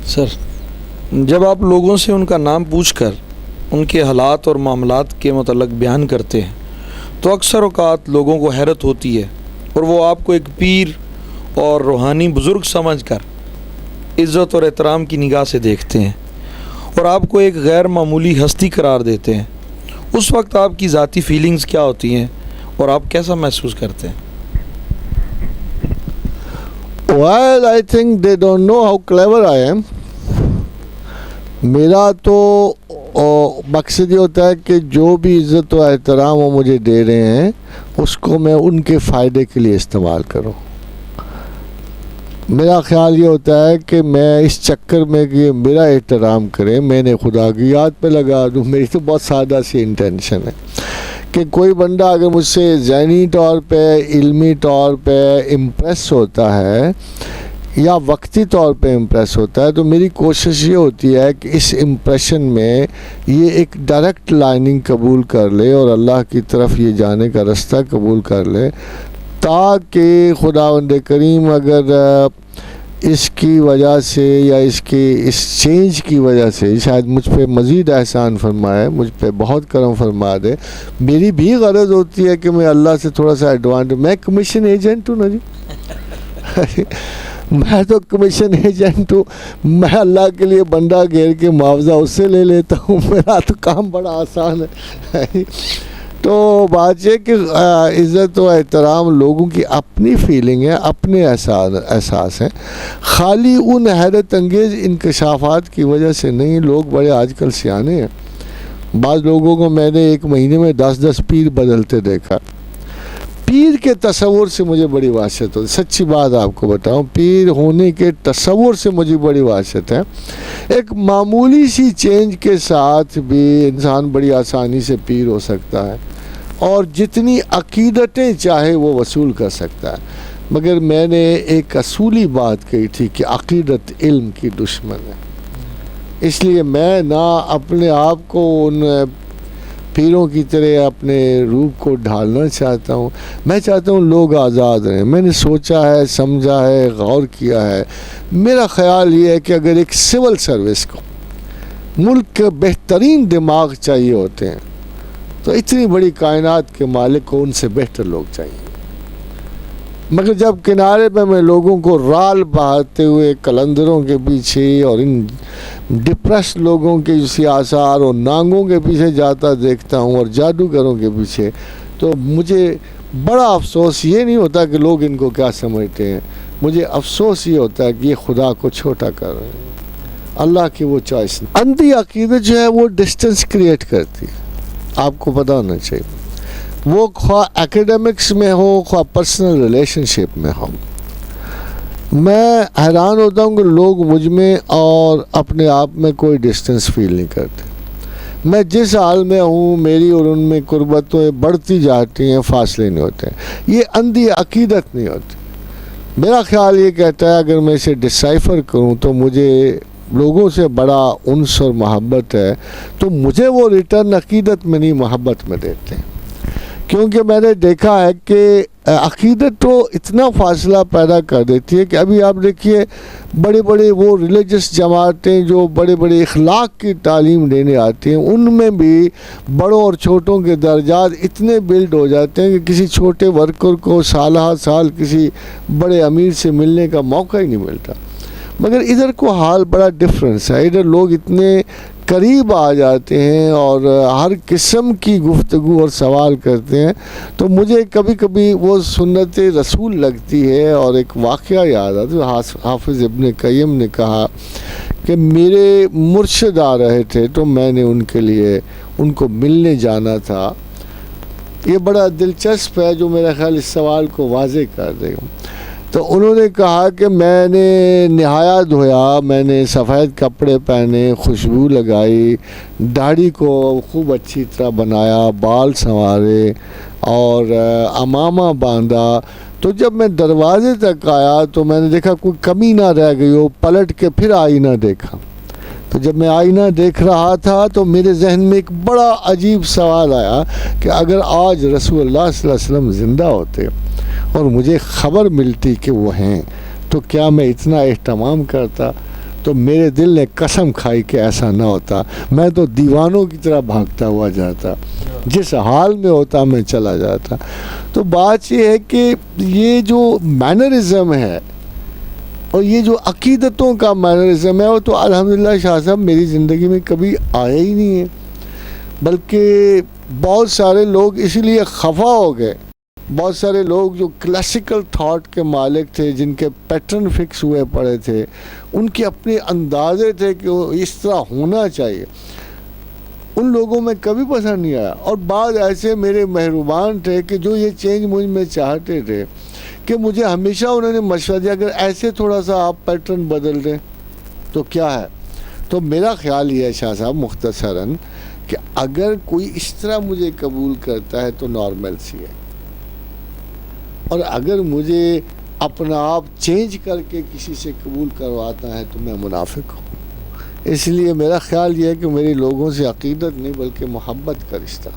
سر، جب آپ لوگوں سے ان کا نام پوچھ کر ان کے حالات اور معاملات کے متعلق بیان کرتے ہیں تو اکثر اوقات لوگوں کو حیرت ہوتی ہے اور وہ آپ کو ایک پیر اور روحانی بزرگ سمجھ کر عزت اور احترام کی نگاہ سے دیکھتے ہیں اور آپ کو ایک غیر معمولی ہستی قرار دیتے ہیں۔ اس وقت آپ کی ذاتی فیلنگز کیا ہوتی ہیں اور آپ کیسا محسوس کرتے ہیں؟ Well, I think they don't know how clever I am. میرا تو مقصد یہ ہوتا ہے کہ جو بھی عزت و احترام وہ مجھے دے رہے ہیں اس کو میں ان کے فائدے کے لیے استعمال کروں۔ میرا خیال یہ ہوتا ہے کہ میں اس چکر میں کہ میرا احترام کریں، میں نے خدا کی یاد پہ لگا دوں۔ میری تو بہت سادہ سی انٹینشن ہے کہ کوئی بندہ اگر مجھ سے ذہنی طور پہ، علمی طور پہ امپریس ہوتا ہے یا وقتی طور پہ امپریس ہوتا ہے تو میری کوشش یہ ہوتی ہے کہ اس امپریشن میں یہ ایک ڈائریکٹ لائننگ قبول کر لے اور اللہ کی طرف یہ جانے کا رستہ قبول کر لے، تاکہ خداوند کریم اگر اس کی وجہ سے یا اس چینج کی وجہ سے شاید مجھ پہ مزید احسان فرمائے، مجھ پہ بہت کرم فرما دے۔ میری بھی غرض ہوتی ہے کہ میں اللہ سے تھوڑا سا ایڈوانٹیج، میں کمیشن ایجنٹ ہوں نا جی میں تو کمیشن ایجنٹ ہوں، میں اللہ کے لیے بندہ گھیر کے معاوضہ اس سے لے لیتا ہوں، میرا تو کام بڑا آسان ہے۔ تو بات یہ کہ عزت و احترام لوگوں کی اپنی فیلنگ ہے، اپنے احساس ہیں، خالی ان حیرت انگیز انکشافات کی وجہ سے نہیں۔ لوگ بڑے آج کل سیانے ہیں، بعض لوگوں کو میں نے ایک مہینے میں 10 پیر بدلتے دیکھا۔ پیر کے تصور سے مجھے بڑی وحشت ہوتی، سچی بات آپ کو بتاؤں، پیر ہونے کے تصور سے مجھے بڑی وحشت ہے۔ ایک معمولی سی چینج کے ساتھ بھی انسان بڑی آسانی سے پیر ہو سکتا ہے اور جتنی عقیدتیں چاہے وہ وصول کر سکتا ہے، مگر میں نے ایک اصولی بات کہی تھی کہ عقیدت علم کی دشمن ہے۔ اس لیے میں نہ اپنے آپ کو ان پیروں کی طرح اپنے روح کو ڈھالنا چاہتا ہوں، میں چاہتا ہوں لوگ آزاد رہیں۔ میں نے سوچا ہے، سمجھا ہے، غور کیا ہے، میرا خیال یہ ہے کہ اگر ایک سول سروس کو ملک کے بہترین دماغ چاہیے ہوتے ہیں تو اتنی بڑی کائنات کے مالک کو ان سے بہتر لوگ چاہیے، مگر جب کنارے پہ میں لوگوں کو رال بہاتے ہوئے قلندروں کے پیچھے اور ان ڈپریس لوگوں کے آثار اور نانگوں کے پیچھے جاتا دیکھتا ہوں اور جادوگروں کے پیچھے، تو مجھے بڑا افسوس یہ نہیں ہوتا کہ لوگ ان کو کیا سمجھتے ہیں، مجھے افسوس یہ ہوتا ہے کہ یہ خدا کو چھوٹا کر رہے ہیں، اللہ کی وہ چوائس نہیں۔ اندھی عقیدت جو ہے وہ ڈسٹنس کریٹ کرتی ہے، آپ کو پتہ ہونا چاہیے، وہ خواہ ایکیڈمکس میں ہو خواہ پرسنل ریلیشن شپ میں ہو۔ میں حیران ہوتا ہوں کہ لوگ مجھ میں اور اپنے آپ میں کوئی ڈسٹنس فیل نہیں کرتے۔ میں جس حال میں ہوں میری اور ان میں قربتیں بڑھتی جاتی ہیں، فاصلے نہیں ہوتے ہیں۔ یہ اندھی عقیدت نہیں ہوتی۔ میرا خیال یہ کہتا ہے اگر میں اسے ڈسائفر کروں تو مجھے لوگوں سے بڑا انس اور محبت ہے، تو مجھے وہ ریٹرن عقیدت میں نہیں محبت میں دیتے ہیں، کیونکہ میں نے دیکھا ہے کہ عقیدت تو اتنا فاصلہ پیدا کر دیتی ہے کہ ابھی آپ دیکھیے بڑے بڑے وہ ریلیجس جماعتیں جو بڑے بڑے اخلاق کی تعلیم دینے آتی ہیں، ان میں بھی بڑوں اور چھوٹوں کے درجات اتنے بلڈ ہو جاتے ہیں کہ کسی چھوٹے ورکر کو سالہ سال کسی بڑے امیر سے ملنے کا موقع ہی نہیں ملتا، مگر ادھر کو حال بڑا ڈفرینس ہے۔ ادھر لوگ اتنے قریب آ جاتے ہیں اور ہر قسم کی گفتگو اور سوال کرتے ہیں، تو مجھے کبھی کبھی وہ سنت رسول لگتی ہے۔ اور ایک واقعہ یاد آتا ہے، حافظ ابن قیم نے کہا کہ میرے مرشد آ رہے تھے تو میں نے ان کے لیے ان کو ملنے جانا تھا۔ یہ بڑا دلچسپ ہے جو میرا خیال اس سوال کو واضح کر دے گا۔ تو انہوں نے کہا کہ میں نے نہایا دھویا، میں نے سفید کپڑے پہنے، خوشبو لگائی، داڑھی کو خوب اچھی طرح بنایا، بال سنوارے اور امامہ باندھا، تو جب میں دروازے تک آیا تو میں نے دیکھا کوئی کمی نہ رہ گئی ہو، پلٹ کے پھر آئینہ دیکھا۔ تو جب میں آئینہ دیکھ رہا تھا تو میرے ذہن میں ایک بڑا عجیب سوال آیا کہ اگر آج رسول اللہ صلی اللہ علیہ وسلم زندہ ہوتے اور مجھے خبر ملتی کہ وہ ہیں تو کیا میں اتنا اہتمام کرتا؟ تو میرے دل نے قسم کھائی کہ ایسا نہ ہوتا، میں تو دیوانوں کی طرح بھاگتا ہوا جاتا، جس حال میں ہوتا میں چلا جاتا۔ تو بات یہ ہے کہ یہ جو مینرزم ہے اور یہ جو عقیدتوں کا مینرزم ہے وہ تو الحمدللہ شاہ صاحب میری زندگی میں کبھی آیا ہی نہیں ہے، بلکہ بہت سارے لوگ اسی لیے خفا ہو گئے، بہت سارے لوگ جو کلاسیکل تھاٹ کے مالک تھے، جن کے پیٹرن فکس ہوئے پڑے تھے، ان کے اپنے اندازے تھے کہ وہ اس طرح ہونا چاہیے، ان لوگوں میں کبھی پسند نہیں آیا۔ اور بعض ایسے میرے مہربان تھے کہ جو یہ چینج مجھ میں چاہتے تھے، کہ مجھے ہمیشہ انہوں نے مشورہ دیا اگر ایسے تھوڑا سا آپ پیٹرن بدل دیں تو کیا ہے۔ تو میرا خیال یہ ہے شاہ صاحب مختصراً کہ اگر کوئی اس طرح مجھے قبول کرتا ہے تو نارمل سی ہے، اور اگر مجھے اپنا آپ چینج کر کے کسی سے قبول کرواتا ہے تو میں منافق ہوں۔ اس لیے میرا خیال یہ ہے کہ میری لوگوں سے عقیدت نہیں بلکہ محبت کا رشتہ۔